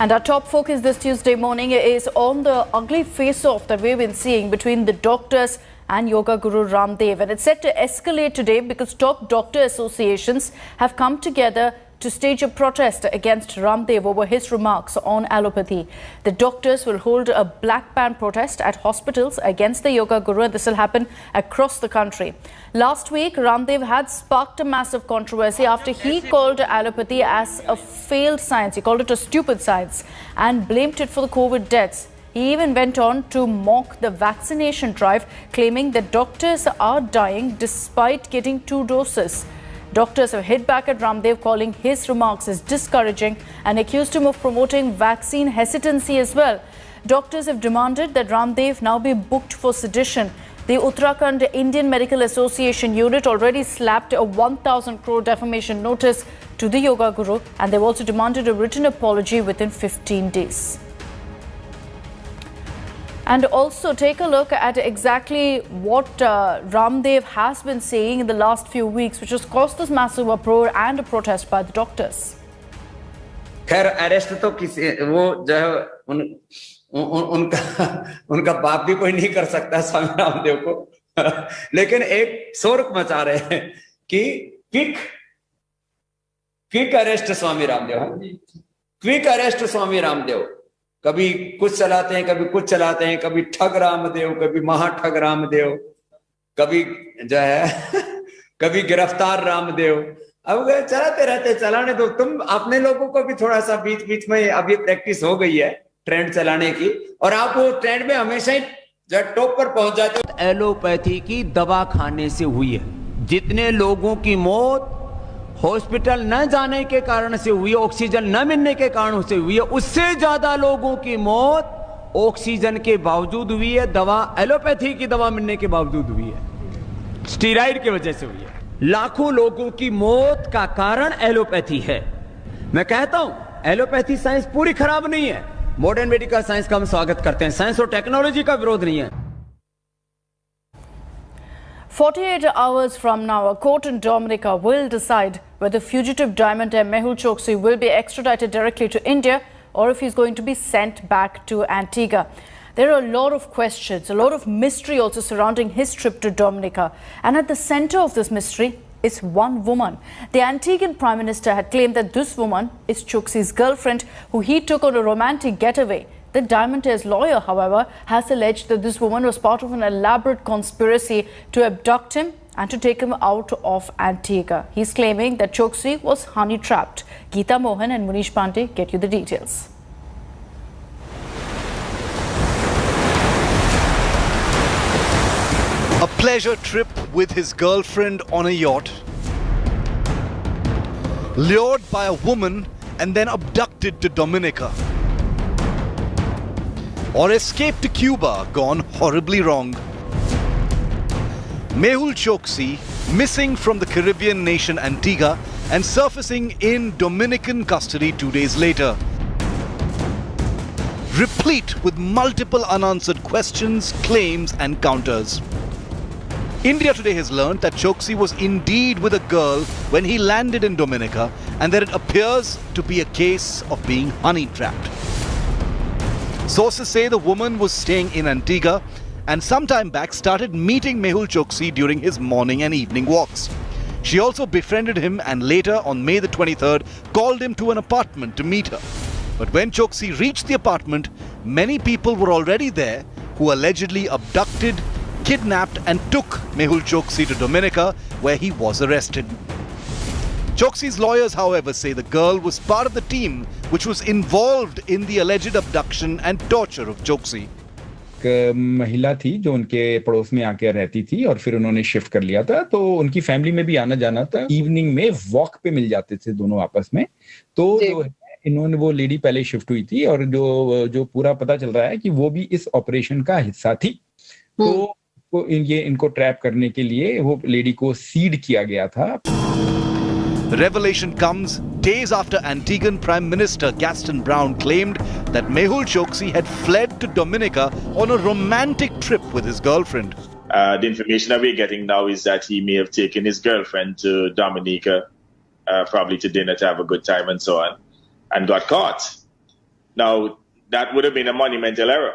And our top focus this Tuesday morning is on the ugly face-off that we've been seeing between the doctors and yoga guru Ramdev. And it's set to escalate today because top doctor associations have come together to stage a protest against Ramdev over his remarks on allopathy. The doctors will hold a black band protest at hospitals against the yoga guru, and this will happen across the country. Last week, Ramdev had sparked a massive controversy after he called allopathy as a failed science. He called it a stupid science and blamed it for the COVID deaths. He even went on to mock the vaccination drive, claiming that doctors are dying despite getting 2 doses. Doctors have hit back at Ramdev, calling his remarks as discouraging and accused him of promoting vaccine hesitancy as well. Doctors have demanded that Ramdev now be booked for sedition. The Uttarakhand Indian Medical Association unit already slapped a 1,000 crore defamation notice to the yoga guru, and they've also demanded a written apology within 15 days. And also take a look at exactly what Ramdev has been saying in the last few weeks, which has caused this massive uproar and a protest by the doctors. खैर arrest तो किसी वो जो है उनका बाप भी कोई नहीं कर सकता स्वामी रामदेव को, लेकिन एक शोर मचा रहे हैं कि quick arrest Swami Ramdev, quick arrest Swami Ramdev. कभी कुछ चलाते हैं, कभी कुछ चलाते हैं, कभी ठग रामदेव, कभी महाठग रामदेव, कभी जो है कभी गिरफ्तार रामदेव। अब चलाते रहते, चलाने दो। तुम अपने लोगों को भी थोड़ा सा बीच बीच में अभी प्रैक्टिस हो गई है ट्रेंड चलाने की, और आप वो ट्रेंड में हमेशा ही टॉप पर पहुंच जाते हो। एलोपैथी की दवा खाने से हुई है। जितने लोगों की मौत हॉस्पिटल न जाने के कारण से हुई, ऑक्सीजन न मिलने के कारण से हुई है, उससे ज्यादा लोगों की मौत ऑक्सीजन के बावजूद हुई है, दवा एलोपैथी की दवा मिलने के बावजूद हुई है, स्टीरॉइड की वजह से हुई है। लाखों लोगों की मौत का कारण एलोपैथी है। मैं कहता हूं एलोपैथी साइंस पूरी खराब नहीं है। मॉडर्न मेडिकल साइंस का हम स्वागत करते हैं, साइंस और टेक्नोलॉजी का विरोध नहीं है। 48 hours from now, a court in Dominica will decide whether fugitive diamond heir Mehul Choksi will be extradited directly to India or if he's going to be sent back to Antigua. There are a lot of questions, a lot of mystery also surrounding his trip to Dominica. And at the center of this mystery is one woman. The Antiguan Prime Minister had claimed that this woman is Choksi's girlfriend, who he took on a romantic getaway. The diamond heir's lawyer, however, has alleged that this woman was part of an elaborate conspiracy to abduct him and to take him out of Antigua. He's claiming that Choksi was honey-trapped. Geeta Mohan and Munish Pandey get you the details. A pleasure trip with his girlfriend on a yacht, lured by a woman and then abducted to Dominica. Or escape to Cuba gone horribly wrong. Mehul Choksi missing from the Caribbean nation Antigua and surfacing in Dominican custody 2 days later. Replete with multiple unanswered questions, claims and counters. India today has learned that Choksi was indeed with a girl when he landed in Dominica, and that it appears to be a case of being honey-trapped. Sources say the woman was staying in Antigua and sometime back started meeting Mehul Choksi during his morning and evening walks. She also befriended him and later on May the 23rd called him to an apartment to meet her. But when Choksi reached the apartment, many people were already there who allegedly abducted, kidnapped and took Mehul Choksi to Dominica, where he was arrested. Choksi's lawyers, however, say the girl was part of the team which was involved in the alleged abduction and torture of Choksi. एक महिला थी जो उनके पड़ोस में आके रहती थी और फिर उन्होंने शिफ्ट कर लिया था, तो उनकी फैमिली में भी आना जाना था। इवनिंग में वॉक पे मिल जाते थे दोनों आपस में। तो जो इन्होंने, वो लेडी पहले शिफ्ट हुई थी और जो पूरा पता चल रहा है कि वो भी इस ऑपरेशन का हिस्सा थी। तो इनको ट्रैप करने के लिए वो लेडी को सीड किया गया था। The revelation comes days after Antiguan Prime Minister Gaston Browne claimed that Mehul Choksi had fled to Dominica on a romantic trip with his girlfriend. The information that we're getting now is that he may have taken his girlfriend to Dominica, probably to dinner to have a good time and so on, and got caught. Now, that would have been a monumental error.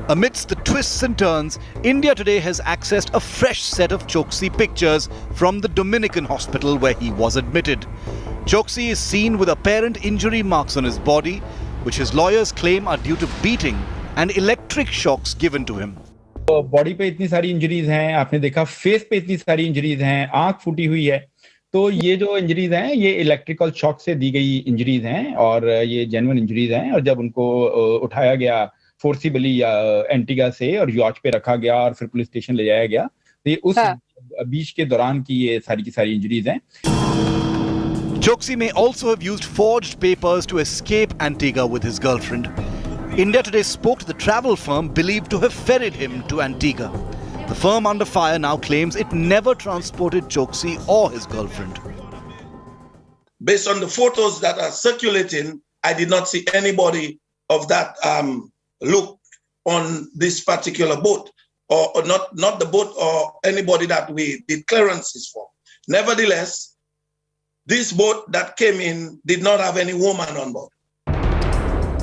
Amidst the twists and turns, India Today has accessed a fresh set of Choksi pictures from the Dominican hospital where he was admitted. Choksi is seen with apparent injury marks on his body, which his lawyers claim are due to beating and electric shocks given to him. Body पे इतनी सारी injuries हैं, आपने देखा face पे इतनी सारी injuries हैं, आंख फूटी हुई है, तो ये जो इंजरीज हैं ये इलेक्ट्रिकल शॉक से दी गई इंजरीज हैं और ये जेन्युइन इंजरीज हैं। और जब उनको उठाया गया फोर्सिबली या एंटीगा से और यॉच पे रखा गया और फिर पुलिस स्टेशन ले जाया गया, तो ये उस बीच के दौरान की ये सारी की सारी इंजरीज हैं। Choksi may also have used forged papers to escape Antigua with his girlfriend. India Today spoke to the travel firm believed to have ferried him to Antigua. The firm under fire now claims it never transported Choksi or his girlfriend. Based on the photos that are circulating, I did not see anybody of that look on this particular boat, or not the boat or anybody that we did clearances for. Nevertheless, this boat that came in did not have any woman on board.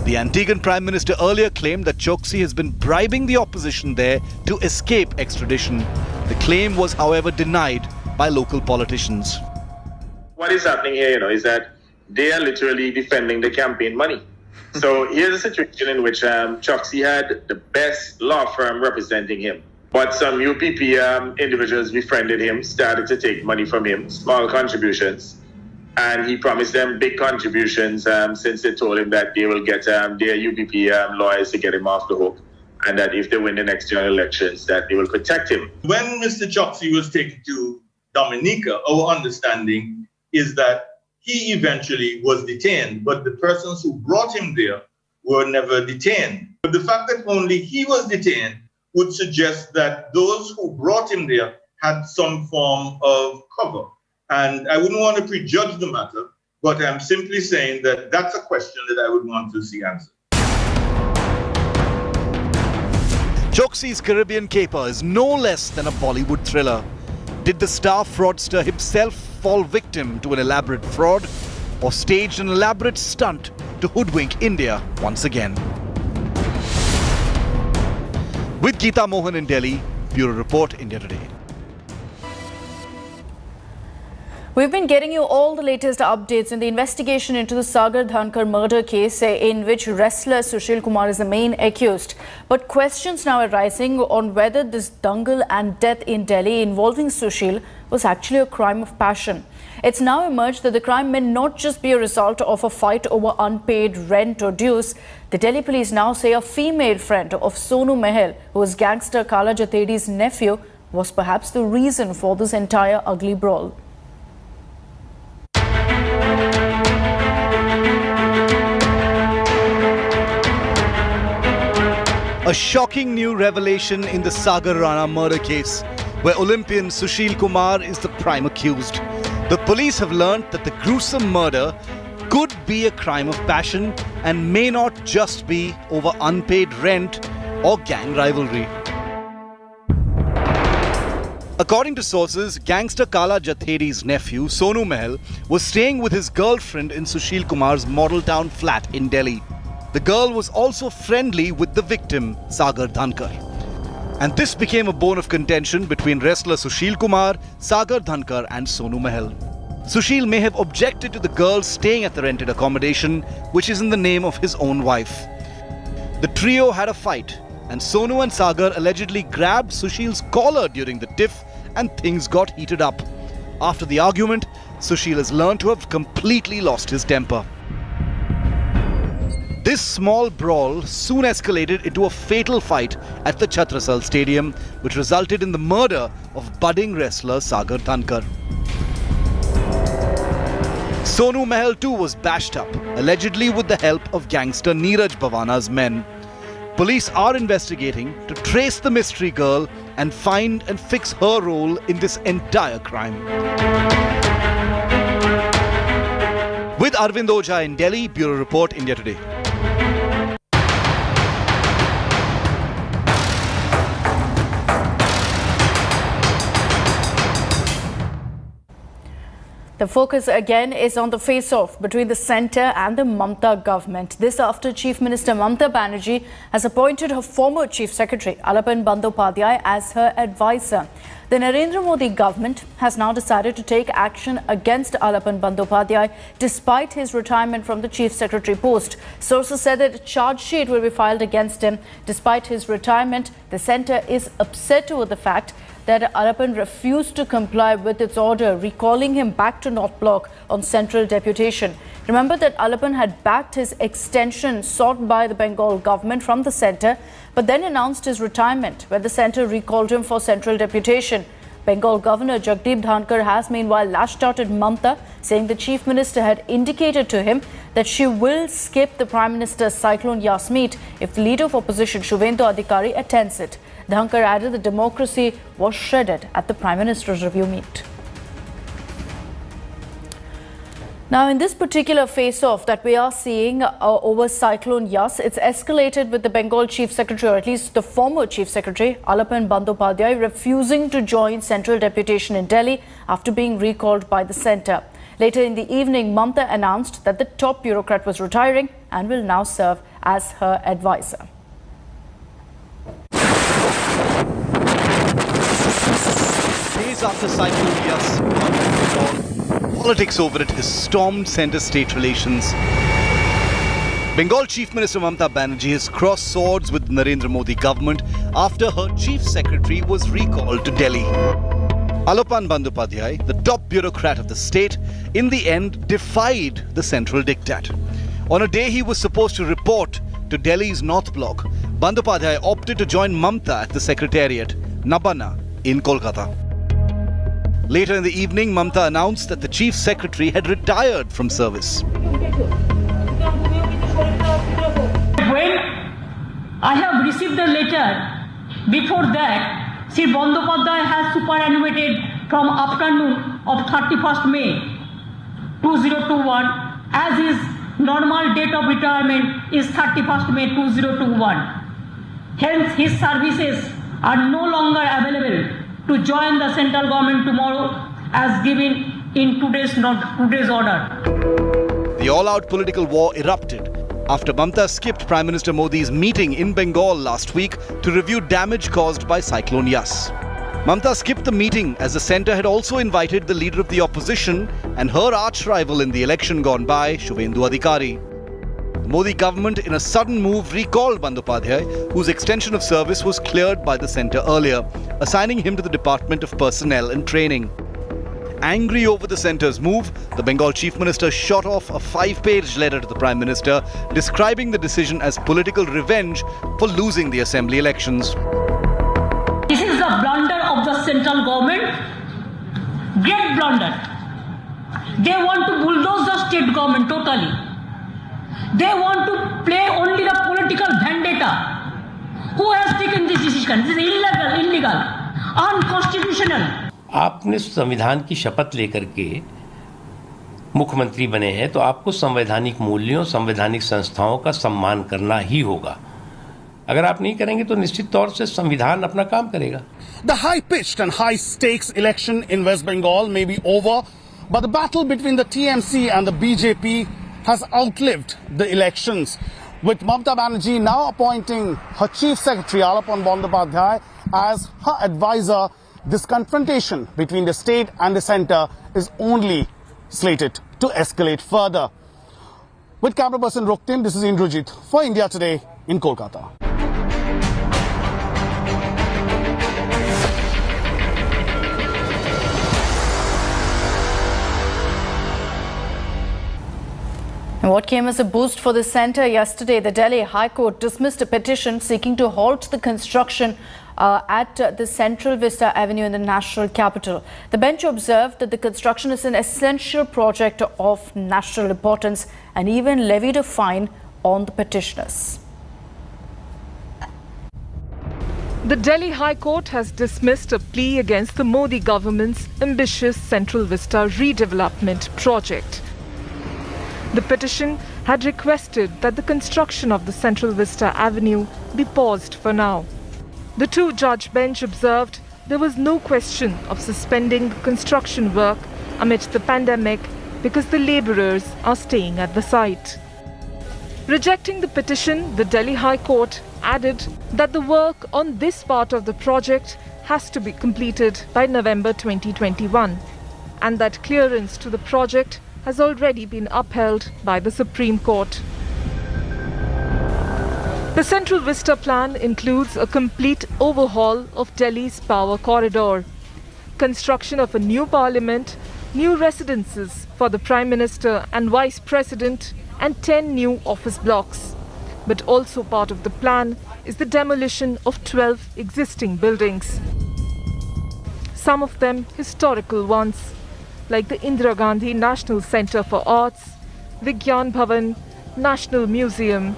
The Antiguan Prime Minister earlier claimed that Choksi has been bribing the opposition there to escape extradition. The claim was, however, denied by local politicians. What is happening here, is that they are literally defending the campaign money. So here's a situation in which Choksi had the best law firm representing him. But some UPP individuals befriended him, started to take money from him, small contributions. And he promised them big contributions since they told him that they will get their UPP lawyers to get him off the hook. And that if they win the next general elections, that they will protect him. When Mr. Choksi was taken to Dominica, our understanding is that he eventually was detained, but the persons who brought him there were never detained. But the fact that only he was detained would suggest that those who brought him there had some form of cover. And I wouldn't want to prejudge the matter, but I'm simply saying that that's a question that I would want to see answered. Choksi's Caribbean caper is no less than a Bollywood thriller. Did the star fraudster himself fall victim to an elaborate fraud, or staged an elaborate stunt to hoodwink India once again? With Geeta Mohan in Delhi, Bureau Report, India Today. We've been getting you all the latest updates in the investigation into the Sagar Dhankar murder case in which wrestler Sushil Kumar is the main accused. But questions now are rising on whether this dangle and death in Delhi involving Sushil was actually a crime of passion. It's now emerged that the crime may not just be a result of a fight over unpaid rent or dues. The Delhi police now say a female friend of Sonu Mehul, who was gangster Kala Jathedi's nephew, was perhaps the reason for this entire ugly brawl. A shocking new revelation in the Sagar Rana murder case, where Olympian Sushil Kumar is the prime accused. The police have learnt that the gruesome murder could be a crime of passion and may not just be over unpaid rent or gang rivalry. According to sources, gangster Kala Jathedi's nephew, Sonu Mehul, was staying with his girlfriend in Sushil Kumar's model town flat in Delhi. The girl was also friendly with the victim, Sagar Dhankar. And this became a bone of contention between wrestler Sushil Kumar, Sagar Dhankar and Sonu Mehul. Sushil may have objected to the girl staying at the rented accommodation, which is in the name of his own wife. The trio had a fight, and Sonu and Sagar allegedly grabbed Sushil's collar during the tiff, and things got heated up. After the argument, Sushil is learned to have completely lost his temper. This small brawl soon escalated into a fatal fight at the Chhatrasal Stadium, which resulted in the murder of budding wrestler Sagar Dhankar. Sonu Mehul too was bashed up, allegedly with the help of gangster Neeraj Bhavana's men. Police are investigating to trace the mystery girl and find and fix her role in this entire crime. With Arvind Ojha in Delhi, Bureau Report, India Today. The focus again is on the face-off between the centre and the Mamata government. This after Chief Minister Mamata Banerjee has appointed her former Chief Secretary Alapan Bandyopadhyay as her advisor. The Narendra Modi government has now decided to take action against Alapan Bandyopadhyay despite his retirement from the Chief Secretary post. Sources said that a charge sheet will be filed against him. Despite his retirement, the centre is upset over the fact that Alapan refused to comply with its order, recalling him back to North Block on central deputation. Remember that Alapan had backed his extension sought by the Bengal government from the centre, but then announced his retirement when the centre recalled him for central deputation. Bengal Governor Sagar Dhankar has meanwhile lashed out at Mamata, saying the Chief Minister had indicated to him that she will skip the Prime Minister's Cyclone Yas meet if the Leader of Opposition Shubhendu Adhikari attends it. Dhankar added that democracy was shredded at the Prime Minister's review meet. Now, in this particular face-off that we are seeing over Cyclone Yas, it's escalated with the Bengal Chief Secretary, or at least the former Chief Secretary, Alapan Bandyopadhyay, refusing to join central deputation in Delhi after being recalled by the centre. Later in the evening, Mamata announced that the top bureaucrat was retiring and will now serve as her advisor. Days after Cyclone Yas, politics over it has stormed centre-state relations. Bengal Chief Minister Mamata Banerjee has crossed swords with the Narendra Modi government after her Chief Secretary was recalled to Delhi. Alapan Bandyopadhyay, the top bureaucrat of the state, in the end defied the central diktat. On a day he was supposed to report to Delhi's North Block, Bandyopadhyay opted to join Mamata at the Secretariat, Nabana, in Kolkata. Later in the evening, Mamata announced that the Chief Secretary had retired from service. When I have received the letter, before that, Sri Bandyopadhyay has superannuated from afternoon of 31st May 2021 as his normal date of retirement is 31st May 2021. Hence, his services are no longer available to join the central government tomorrow as given in today's order. The all-out political war erupted after Mamata skipped Prime Minister Modi's meeting in Bengal last week to review damage caused by Cyclone Yas. Mamata skipped the meeting as the centre had also invited the Leader of the Opposition and her arch-rival in the election gone by, Shubhendu Adhikari. The Modi government, in a sudden move, recalled Bandyopadhyay, whose extension of service was cleared by the centre earlier, assigning him to the Department of Personnel and Training. Angry over the centre's move, the Bengal Chief Minister shot off a 5-page letter to the Prime Minister, describing the decision as political revenge for losing the assembly elections. This is the blunder of the central government, great blunder. They want to bulldoze the state government totally. They want to play only the political vendetta. Who has taken this decision? This is illegal, unconstitutional. आपने संविधान की शपथ लेकर के मुख्यमंत्री बने हैं तो आपको संवैधानिक मूल्यों, संवैधानिक संस्थाओं का सम्मान करना ही होगा. अगर आप नहीं करेंगे तो निश्चित तौर से संविधान अपना काम करेगा. The high-pitched and high-stakes election in West Bengal may be over, but the battle between the TMC and the BJP has outlived the elections, with Mamata Banerjee now appointing her Chief Secretary Alapan Bandyopadhyay as her advisor. This confrontation between the state and the centre is only slated to escalate further. With camera person Ruktin, this is Indrajit for India Today in Kolkata. And what came as a boost for the centre yesterday, the Delhi High Court dismissed a petition seeking to halt the construction at the Central Vista Avenue in the national capital. The bench observed that the construction is an essential project of national importance and even levied a fine on the petitioners. The Delhi High Court has dismissed a plea against the Modi government's ambitious Central Vista redevelopment project. The petition had requested that the construction of the Central Vista Avenue be paused for now. The two-judge bench observed there was no question of suspending the construction work amidst the pandemic because the labourers are staying at the site. Rejecting the petition, the Delhi High Court added that the work on this part of the project has to be completed by November 2021 and that clearance to the project has already been upheld by the Supreme Court. The Central Vista plan includes a complete overhaul of Delhi's power corridor, construction of a new parliament, new residences for the Prime Minister and Vice President, and 10 new office blocks. But also part of the plan is the demolition of 12 existing buildings. Some of them historical ones, like the Indira Gandhi National Centre for Arts, Vigyan Bhavan, National Museum,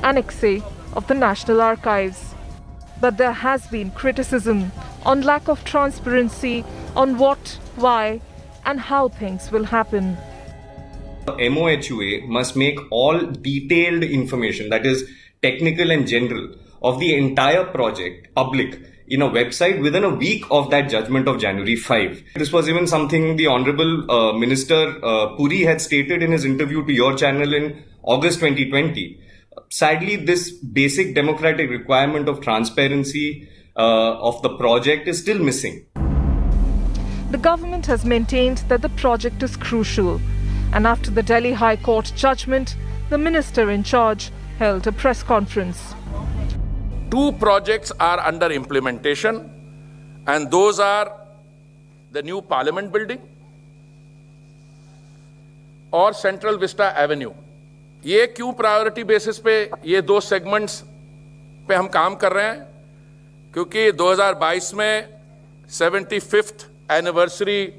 Annexe of the National Archives. But there has been criticism on lack of transparency on what, why, and how things will happen. MOHUA must make all detailed information, that is technical and general, of the entire project public in a website within a week of that judgment of January 5. This was even something the Honorable Minister Puri had stated in his interview to your channel in August 2020. Sadly, this basic democratic requirement of transparency of the project is still missing. The government has maintained that the project is crucial, and after the Delhi High Court judgment, the minister in charge held a press conference. 2 projects are under implementation, and those are the new Parliament building और Central Vista Avenue. ये क्यों priority basis पे ये 2 segments पे हम काम कर रहे हैं? क्योंकि 2022 में 75th anniversary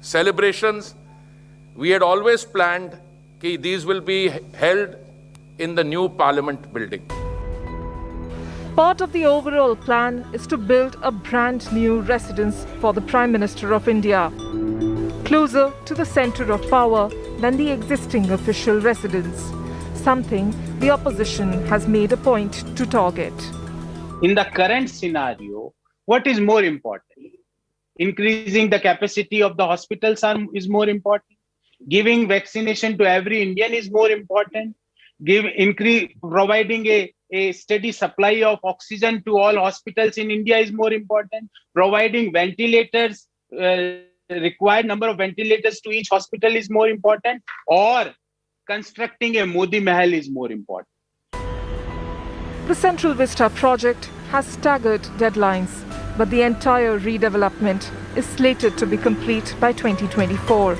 celebrations, we had always planned that these will be held in the new Parliament building. Part of the overall plan is to build a brand new residence for the Prime Minister of India, closer to the centre of power than the existing official residence, something the opposition has made a point to target. In the current scenario, what is more important? Increasing the capacity of the hospitals is more important. Giving vaccination to every Indian is more important. Providing a steady supply of oxygen to all hospitals in India is more important. Providing ventilators, required number of ventilators to each hospital is more important. Or constructing a Modi Mahal is more important. The Central Vista project has staggered deadlines, but the entire redevelopment is slated to be complete by 2024.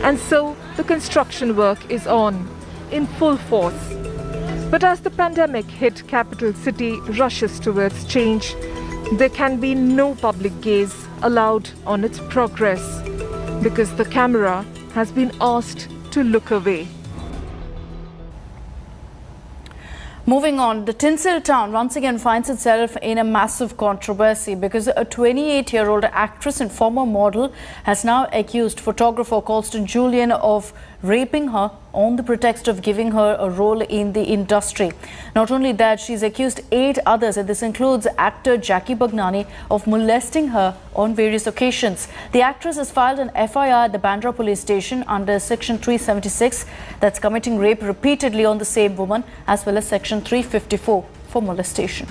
And so the construction work is on, in full force. But as the pandemic hit capital city rushes towards change, there can be no public gaze allowed on its progress, because the camera has been asked to look away. Moving on, the Tinsel town once again finds itself in a massive controversy because a 28-year-old actress and former model has now accused photographer Colston Julian of raping her on the pretext of giving her a role in the industry. Not only that, she's accused 8 others, and this includes actor Jackie Bagnani, of molesting her on various occasions. The actress has filed an FIR at the Bandra police station under Section 376, that's committing rape repeatedly on the same woman, as well as Section 354 for molestation.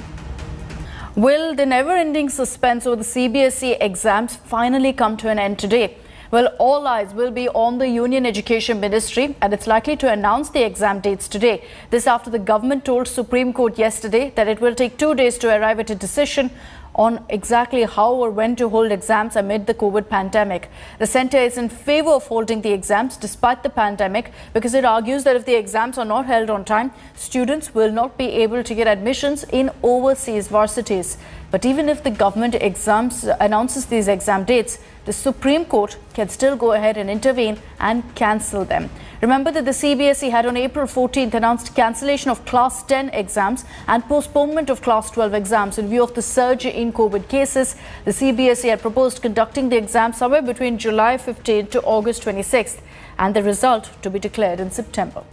Will the never-ending suspense over the CBSE exams finally come to an end today? Well, all eyes will be on the Union Education Ministry, and it's likely to announce the exam dates today. This after the government told Supreme Court yesterday that it will take 2 days to arrive at a decision on exactly how or when to hold exams amid the COVID pandemic. The centre is in favour of holding the exams despite the pandemic because it argues that if the exams are not held on time, students will not be able to get admissions in overseas varsities. But even if the government announces these exam dates, the Supreme Court can still go ahead and intervene and cancel them. Remember that the CBSE had on April 14th announced cancellation of Class 10 exams and postponement of Class 12 exams in view of the surge in COVID cases. The CBSE had proposed conducting the exams somewhere between July 15th to August 26th and the result to be declared in September.